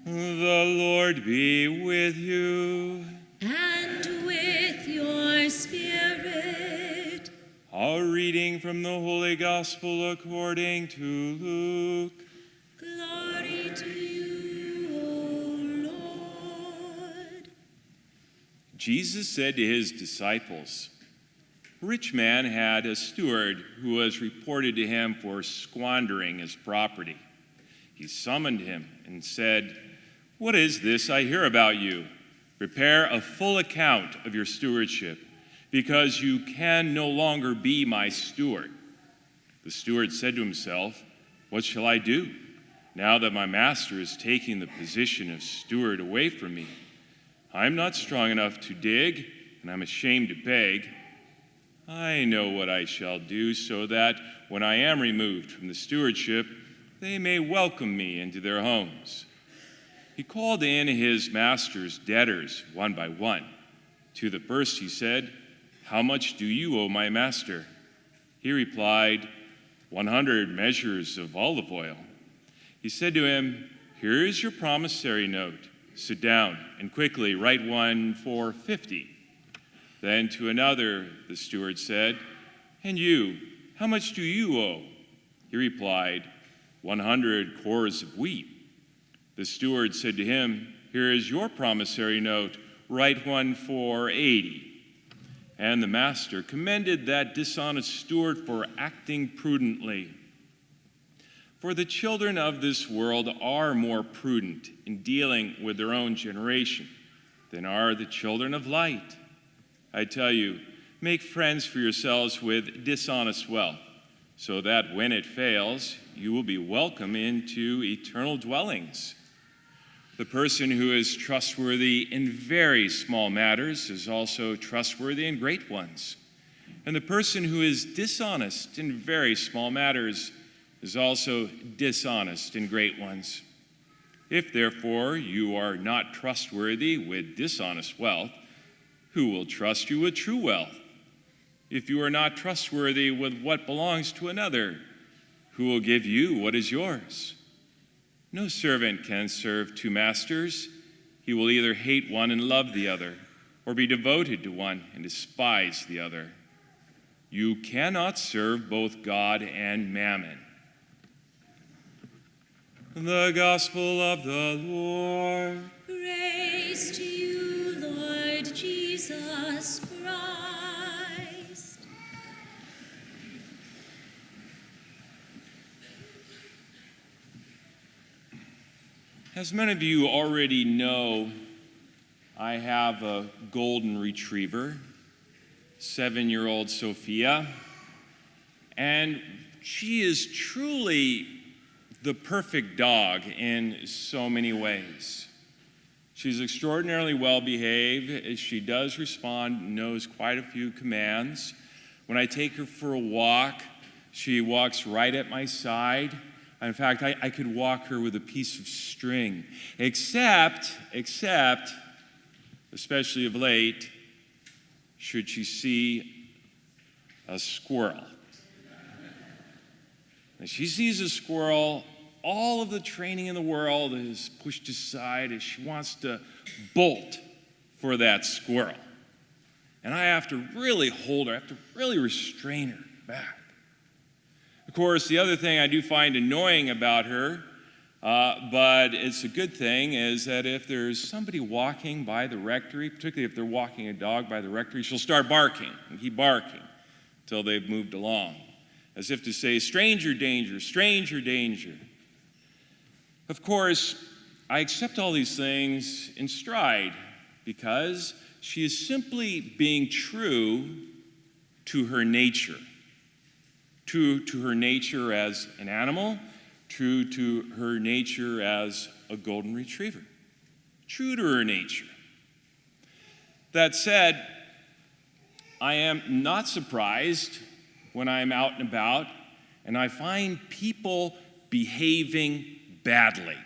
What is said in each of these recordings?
The Lord be with you. And with your spirit. A reading from the Holy Gospel according to Luke. Glory to you, O Lord. Jesus said to his disciples, "A rich man had a steward who was reported to him for squandering his property. He summoned him and said, 'What is this I hear about you? Prepare a full account of your stewardship, because you can no longer be my steward.' The steward said to himself, 'What shall I do, now that my master is taking the position of steward away from me? I'm not strong enough to dig, and I'm ashamed to beg. I know what I shall do, so that when I am removed from the stewardship, they may welcome me into their homes.' He called in his master's debtors one by one. To the first he said, 'How much do you owe my master?' He replied, 100 measures of olive oil.' He said to him, 'Here is your promissory note. Sit down and quickly write one for 50. Then to another the steward said, 'And you, how much do you owe?' He replied, 100 cores of wheat. The steward said to him, 'Here is your promissory note. Write one for 80. And the master commended that dishonest steward for acting prudently. For the children of this world are more prudent in dealing with their own generation than are the children of light. I tell you, make friends for yourselves with dishonest wealth, so that when it fails, you will be welcome into eternal dwellings. The person who is trustworthy in very small matters is also trustworthy in great ones. And the person who is dishonest in very small matters is also dishonest in great ones. If, therefore, you are not trustworthy with dishonest wealth, who will trust you with true wealth? If you are not trustworthy with what belongs to another, who will give you what is yours? No servant can serve two masters. He will either hate one and love the other, or be devoted to one and despise the other. You cannot serve both God and mammon." The Gospel of the Lord. Praise to you, Lord Jesus Christ. As many of you already know, I have a golden retriever, 7-year-old Sophia, and she is truly the perfect dog in so many ways. She's extraordinarily well behaved. She does respond, knows quite a few commands. When I take her for a walk, she walks right at my side. In fact, I could walk her with a piece of string, except, especially of late, should she see a squirrel. If she sees a squirrel, all of the training in the world is pushed aside as she wants to bolt for that squirrel. And I have to really hold her, I have to really restrain her back. Of course, the other thing I do find annoying about her, but it's a good thing, is that if there's somebody walking by the rectory, particularly if they're walking a dog by the rectory, she'll start barking and keep barking until they've moved along, as if to say, stranger danger, stranger danger. Of course, I accept all these things in stride because she is simply being true to her nature. True to her nature as an animal, true to her nature as a golden retriever. True to her nature. That said, I am not surprised when I'm out and about and I find people behaving badly,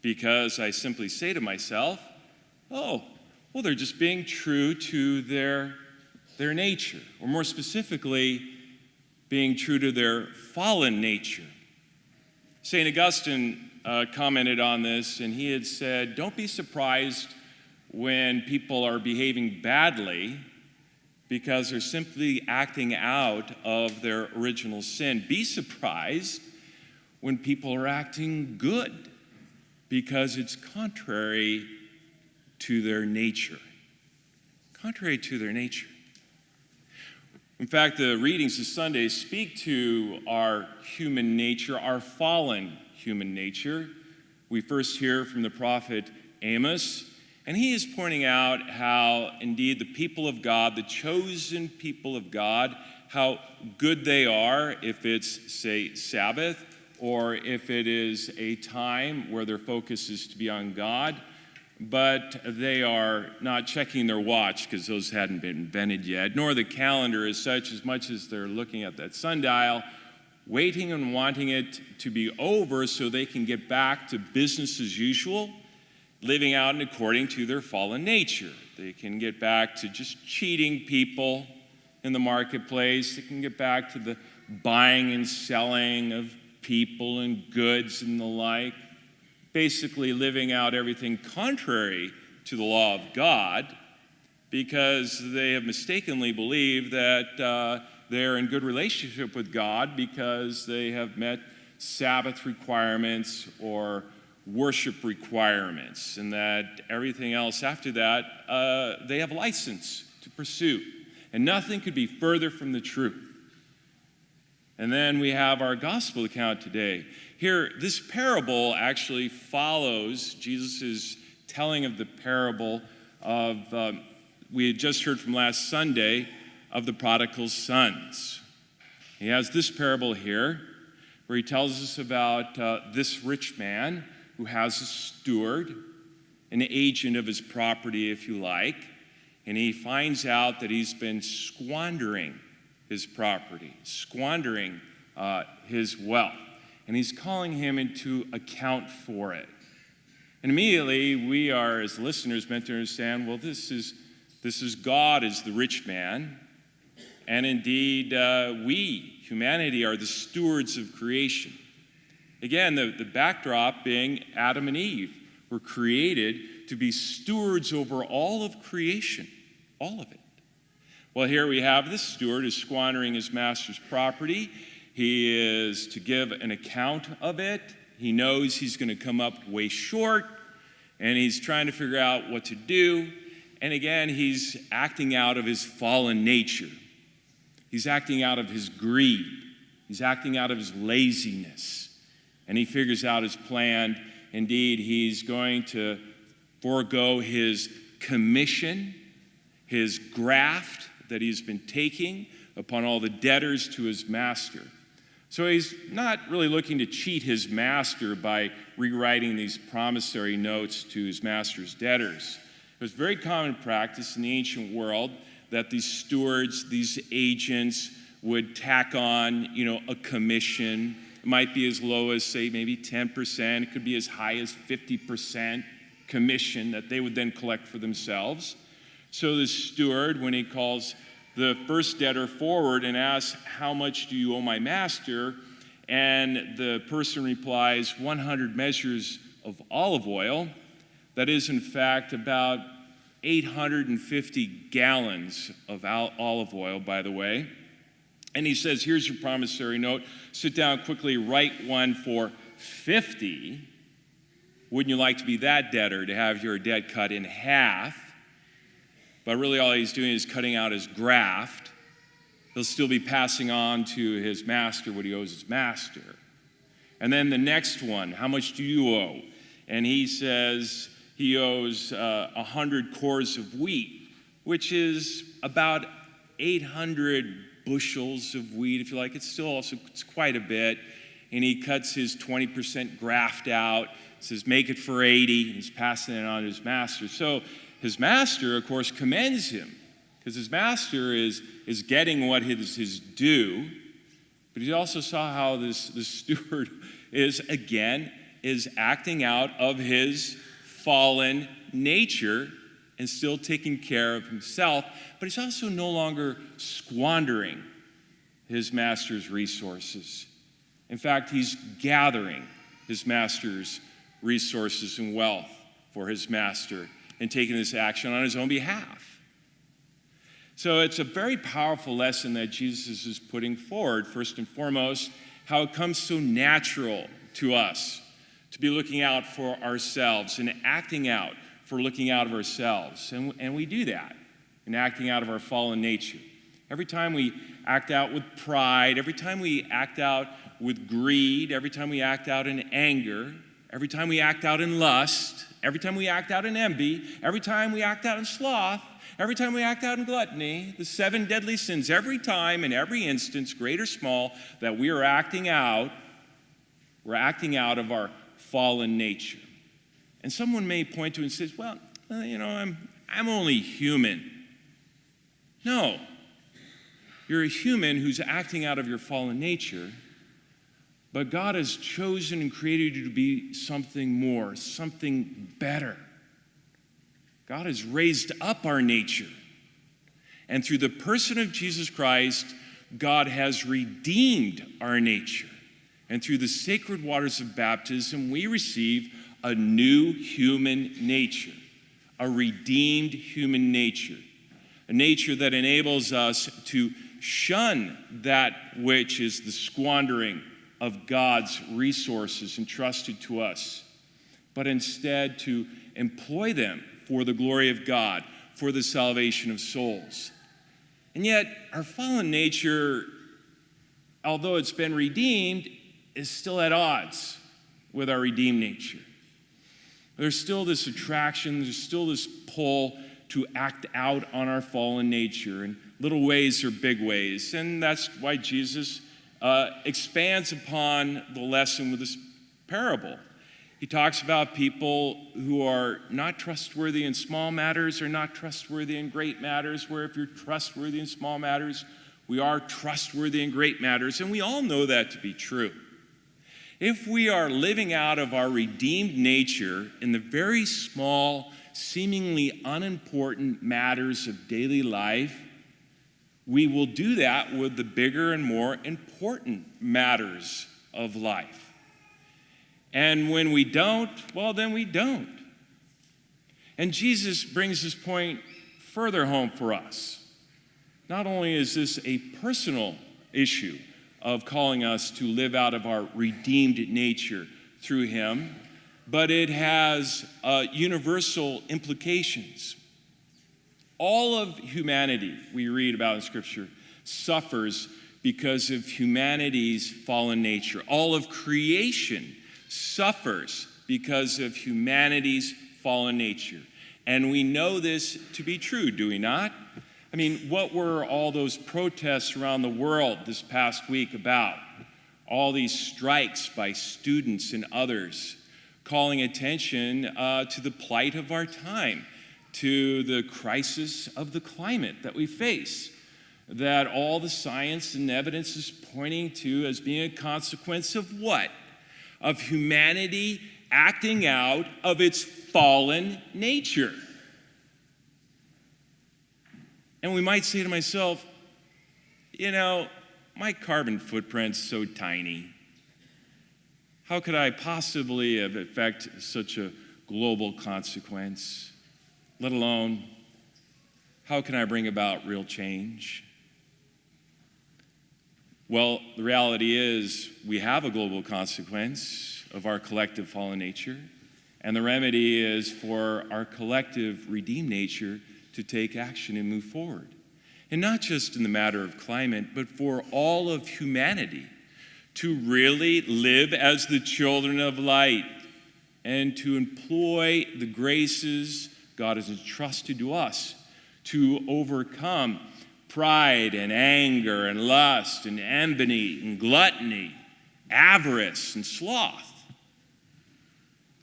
because I simply say to myself, oh, well, they're just being true to their nature, or more specifically, being true to their fallen nature. St. Augustine commented on this, and he had said, don't be surprised when people are behaving badly because they're simply acting out of their original sin. Be surprised when people are acting good because it's contrary to their nature. Contrary to their nature. In fact, the readings this Sunday speak to our human nature, our fallen human nature. We first hear from the prophet Amos, and he is pointing out how indeed the people of God, the chosen people of God, how good they are if it's, say, Sabbath, or if it is a time where their focus is to be on God, but they are not checking their watch because those hadn't been invented yet, nor the calendar as such, as much as they're looking at that sundial, waiting and wanting it to be over so they can get back to business as usual, living out and according to their fallen nature. They can get back to just cheating people in the marketplace. They can get back to the buying and selling of people and goods and the like, basically living out everything contrary to the law of God because they have mistakenly believed that they're in good relationship with God because they have met Sabbath requirements or worship requirements, and that everything else after that they have license to pursue. And nothing could be further from the truth. And then we have our gospel account today. Here, this parable actually follows Jesus' telling of the parable of, we had just heard from last Sunday, of the prodigal sons. He has this parable here where he tells us about this rich man who has a steward, an agent of his property, if you like, and he finds out that he's been squandering his property, squandering his wealth. And he's calling him into account for it. And immediately we are, as listeners, meant to understand, well, this is God as the rich man. And indeed, we, humanity, are the stewards of creation. Again, the backdrop being Adam and Eve were created to be stewards over all of creation, all of it. Well, here we have this steward is squandering his master's property. He is to give an account of it. He knows he's going to come up way short, and he's trying to figure out what to do. And again, he's acting out of his fallen nature. He's acting out of his greed. He's acting out of his laziness. And he figures out his plan. Indeed, he's going to forego his commission, his graft that he's been taking upon all the debtors to his master. So he's not really looking to cheat his master by rewriting these promissory notes to his master's debtors. It was very common practice in the ancient world that these stewards, these agents, would tack on, a commission. It might be as low as, say, maybe 10%. It could be as high as 50% commission that they would then collect for themselves. So the steward, when he calls the first debtor forward and asks, how much do you owe my master? And the person replies, 100 measures of olive oil. That is, in fact, about 850 gallons of olive oil, by the way. And he says, here's your promissory note. Sit down quickly, write one for 50. Wouldn't you like to be that debtor, to have your debt cut in half? But really all he's doing is cutting out his graft. He'll still be passing on to his master what he owes his master. And then the next one, how much do you owe? And he says he owes 100 cores of wheat, which is about 800 bushels of wheat, if you like. It's quite a bit. And he cuts his 20% graft out, says make it for 80, and he's passing it on to his master. So his master, of course, commends him because his master is getting what is his due. But he also saw how this steward is acting out of his fallen nature and still taking care of himself. But he's also no longer squandering his master's resources. In fact, he's gathering his master's resources and wealth for his master and taking this action on his own behalf. So it's a very powerful lesson that Jesus is putting forward, first and foremost, how it comes so natural to us to be looking out for ourselves and acting out for looking out of ourselves. And we do that in acting out of our fallen nature. Every time we act out with pride, every time we act out with greed, every time we act out in anger, every time we act out in lust, every time we act out in envy, every time we act out in sloth, every time we act out in gluttony, the 7 deadly sins, every time in every instance, great or small, that we are acting out, we're acting out of our fallen nature. And someone may point to it and say, well, I'm only human. No. You're a human who's acting out of your fallen nature, but God has chosen and created you to be something more, something better. God has raised up our nature. And through the person of Jesus Christ, God has redeemed our nature. And through the sacred waters of baptism, we receive a new human nature, a redeemed human nature, a nature that enables us to shun that which is the squandering of God's resources entrusted to us, but instead to employ them for the glory of God, for the salvation of souls. And yet, our fallen nature, although it's been redeemed, is still at odds with our redeemed nature. There's still this attraction, there's still this pull to act out on our fallen nature in little ways or big ways. And that's why Jesus expands upon the lesson with this parable. He talks about people who are not trustworthy in small matters or not trustworthy in great matters, where if you're trustworthy in small matters, we are trustworthy in great matters. And we all know that to be true. If we are living out of our redeemed nature in the very small, seemingly unimportant matters of daily life, we will do that with the bigger and more important matters of life. And when we don't, well, then we don't. And Jesus brings this point further home for us. Not only is this a personal issue of calling us to live out of our redeemed nature through him, but it has universal implications. All of humanity, we read about in Scripture, suffers because of humanity's fallen nature. All of creation suffers because of humanity's fallen nature. And we know this to be true, do we not? I mean, what were all those protests around the world this past week about? All these strikes by students and others calling attention to the plight of our time, to the crisis of the climate that we face, that all the science and evidence is pointing to as being a consequence of what? Of humanity acting out of its fallen nature. And we might say to myself, my carbon footprint's so tiny. How could I possibly affect such a global consequence? Let alone, how can I bring about real change? Well, the reality is we have a global consequence of our collective fallen nature, and the remedy is for our collective redeemed nature to take action and move forward. And not just in the matter of climate, but for all of humanity to really live as the children of light and to employ the graces God has entrusted to us to overcome pride and anger and lust and envy and gluttony, avarice and sloth.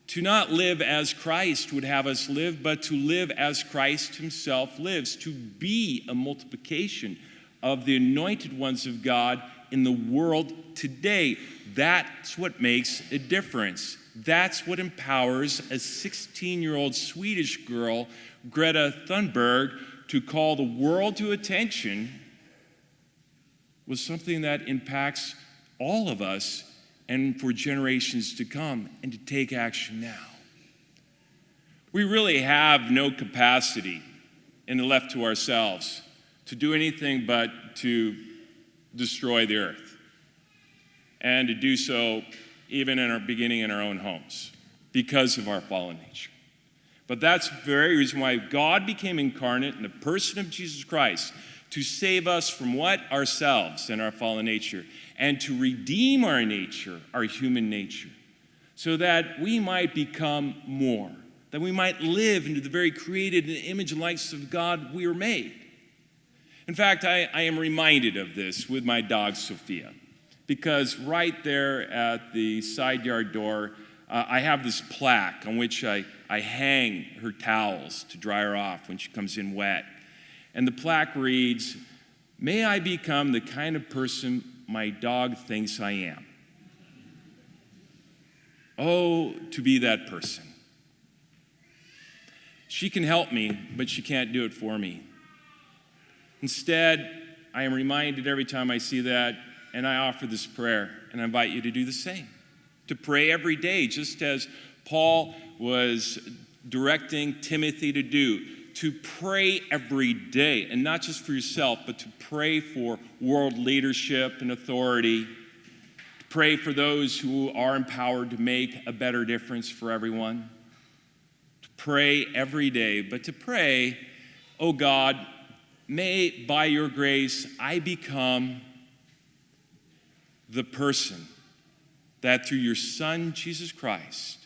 To not live as Christ would have us live, but to live as Christ himself lives, to be a multiplication of the anointed ones of God in the world today. That's what makes a difference. That's what empowers a 16-year-old Swedish girl, Greta Thunberg, to call the world to attention, was something that impacts all of us and for generations to come, and to take action now. We really have no capacity left to ourselves to do anything but to destroy the earth, and to do so even in our beginning in our own homes because of our fallen nature. But that's the very reason why God became incarnate in the person of Jesus Christ, to save us from what? Ourselves and our fallen nature, and to redeem our nature, our human nature, so that we might become more, that we might live into the very created in the image and likeness of God we were made. In fact, I am reminded of this with my dog, Sophia, because right there at the side yard door, I have this plaque on which I hang her towels to dry her off when she comes in wet. And the plaque reads, "May I become the kind of person my dog thinks I am." Oh, to be that person. She can help me, but she can't do it for me. Instead, I am reminded every time I see that, and I offer this prayer, and I invite you to do the same. To pray every day, just as Paul was directing Timothy to do. To pray every day, and not just for yourself, but to pray for world leadership and authority. To pray for those who are empowered to make a better difference for everyone. To pray every day, but to pray, oh God, may by your grace I become the person that through your Son, Jesus Christ,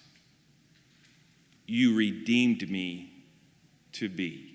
you redeemed me to be.